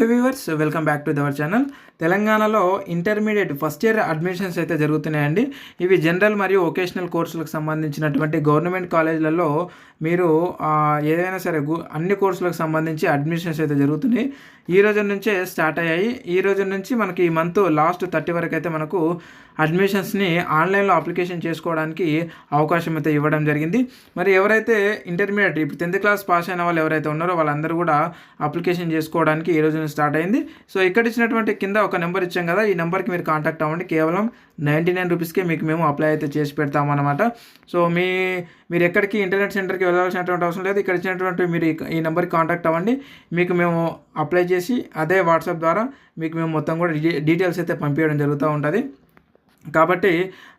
Hello viewers, welcome back to our channel. తెలంగాణలో intermediate first year admissions అయితే జరుగుతున్నాయండి. ఇవి జనరల్ మరియు వొకేషనల్ కోర్సులకు సంబంధించినటువంటి గవర్నమెంట్ కాలేజీలలో మీరు ఏదైనా సరే అన్ని కోర్సులకు సంబంధించి అడ్మిషన్స్ అయితే జరుగుతున్నాయి. ఈ రోజు నుంచే స్టార్ట్ అయ్యాయి. ఈ రోజు నుంచి మనకి ఈ మంత్ లాస్ట్ 30 వరకు అయితే మనకు అడ్మిషన్స్ని ఆన్లైన్లో అప్లికేషన్ చేసుకోవడానికి అవకాశం అయితే ఇవ్వడం జరిగింది. మరి ఎవరైతే ఇంటర్మీడియట్ ఇప్పుడు 10th క్లాస్ పాస్ అయిన వాళ్ళు ఎవరైతే ఉన్నారో వాళ్ళందరూ కూడా అప్లికేషన్ చేసుకోవడానికి ఈ రోజు స్టార్ట్ అయింది. సో ఇక్కడ ఇచ్చినటువంటి కింద ఒక నెంబర్ ఇచ్చాం కదా, ఈ నెంబర్కి మీరు కాంటాక్ట్ అవ్వండి. కేవలం 99 రూపీస్కే మీకు మేము అప్లై అయితే చేసి పెడతామన్నమాట. సో మీరు ఎక్కడికి ఇంటర్నెట్ సెంటర్కి వెళ్ళాల్సినటువంటి అవసరం లేదు. ఇక్కడ ఇచ్చినటువంటి మీరు ఈ నెంబర్కి కాంటాక్ట్ అవ్వండి. మీకు మేము అప్లై చేసి అదే వాట్సాప్ ద్వారా మీకు మేము మొత్తం కూడా డీటెయిల్స్ అయితే పంపించడం జరుగుతూ ఉంటుంది. కాబట్టి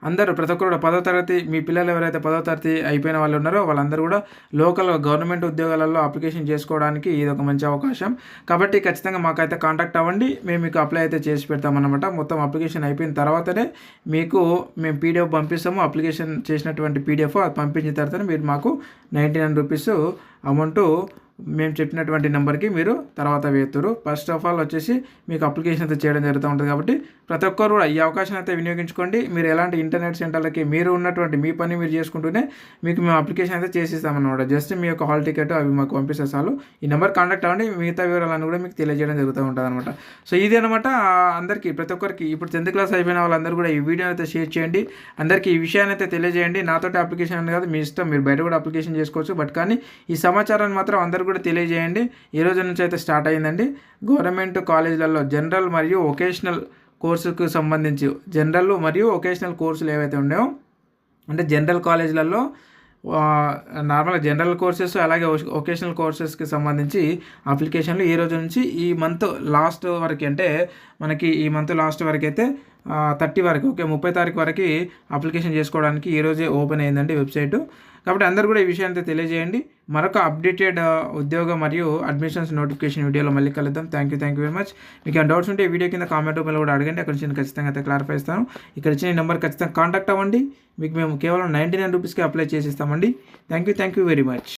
అందరూ ప్రతి ఒక్కరు 10వ తరగతి మీ పిల్లలు ఎవరైతే 10వ తరగతి అయిపోయిన వాళ్ళు ఉన్నారో వాళ్ళందరూ కూడా లోకల్ గవర్నమెంట్ ఉద్యోగాలలో అప్లికేషన్ చేసుకోవడానికి ఇది ఒక మంచి అవకాశం. కాబట్టి ఖచ్చితంగా మాకైతే కాంటాక్ట్ అవ్వండి. మేము మీకు అప్లై అయితే చేసి పెడతామన్నమాట. మొత్తం అప్లికేషన్ అయిపోయిన తర్వాతనే మేము పీడిఎఫ్ పంపిస్తాము. అప్లికేషన్ చేసినటువంటి పీడిఎఫ్ అది పంపించిన తర్వాత మీరు మాకు 99 రూపీస్ అమౌంట్ మేము చెప్పినటువంటి నెంబర్కి మీరు తర్వాత వేస్తారు. ఫస్ట్ ఆఫ్ ఆల్ వచ్చేసి మీకు అప్లికేషన్ అయితే చేయడం జరుగుతూ ఉంటుంది. కాబట్టి ప్రతి ఒక్కరు కూడా ఈ అవకాశం అయితే వినియోగించుకోండి. మీరు ఎలాంటి ఇంటర్నెట్ సెంటర్లకి మీరు ఉన్నటువంటి మీ పని మీరు చేసుకుంటూనే మీకు మేము అప్లికేషన్ అయితే చేసిస్తామన్నమాట. జస్ట్ మీ యొక్క హాల్ టికెట్ అవి మాకు పంపిస్తే చాలు. ఈ నెంబర్ కాంటాక్ట్ అవ్వండి. మిగతా వివరాలను కూడా మీకు తెలియజేయడం జరుగుతూ ఉంటుంది అనమాట. సో ఇది అనమాట అందరికీ ప్రతి ఒక్కరికి ఇప్పుడు 10th క్లాస్ అయిపోయిన వాళ్ళందరూ కూడా ఈ వీడియో అయితే షేర్ చేయండి. అందరికీ ఈ విషయాన్ని అయితే తెలియజేయండి. నాతోటి అప్లికేషన్ అని కాదు, మీ ఇష్టం, మీరు బయట కూడా అప్లికేషన్ చేసుకోవచ్చు. బట్ కానీ ఈ సమాచారాన్ని మాత్రం అందరూ కూడా తెలియజేయండి. ఈ రోజు నుంచి అయితే స్టార్ట్ అయ్యిందండి. గవర్నమెంట్ కాలేజీలలో జనరల్ మరియు వొకేషనల్ కోర్సుకు సంబంధించి జనరల్ మరియు వొకేషనల్ కోర్సులు ఏవైతే ఉన్నాయో, అంటే జనరల్ కాలేజీలలో నార్మల్గా జనరల్ కోర్సెస్ అలాగే వొకేషనల్ కోర్సెస్కి సంబంధించి అప్లికేషన్లు ఈ రోజు నుంచి ఈ మంత్ లాస్ట్ వరకు, అంటే మనకి ఈ మంత్ లాస్ట్ వరకు అయితే 30 వరకు 30 తారీఖు వరకు అప్లికేషన్ చేసుకోవడానికి ఈరోజే ఓపెన్ అయిందండి వెబ్సైటు. కాబట్టి అందరూ కూడా ఈ విషయాన్ని తెలియజేయండి. మరొక అప్డేటెడ్ ఉద్యోగ మరియు అడ్మిషన్స్ నోటిఫికేషన్ వీడియోలో మళ్ళీ కలుద్దాం. Thank you very much. మీకు ఏమైనా డౌట్స్ ఉంటే ఈ వీడియో కింద కామెంట్ రూపంలో కూడా అడగండి. అక్కడ నుంచి ఖచ్చితంగా అయితే క్లారిఫై ఇస్తాను. ఇక్కడ ఇచ్చిన నెంబర్ ఖచ్చితంగా కాంటాక్ట్ అవ్వండి. మీకు మేము కేవలం 99 రూపీస్కి అప్లై చేసి ఇస్తామండి. Thank you very much.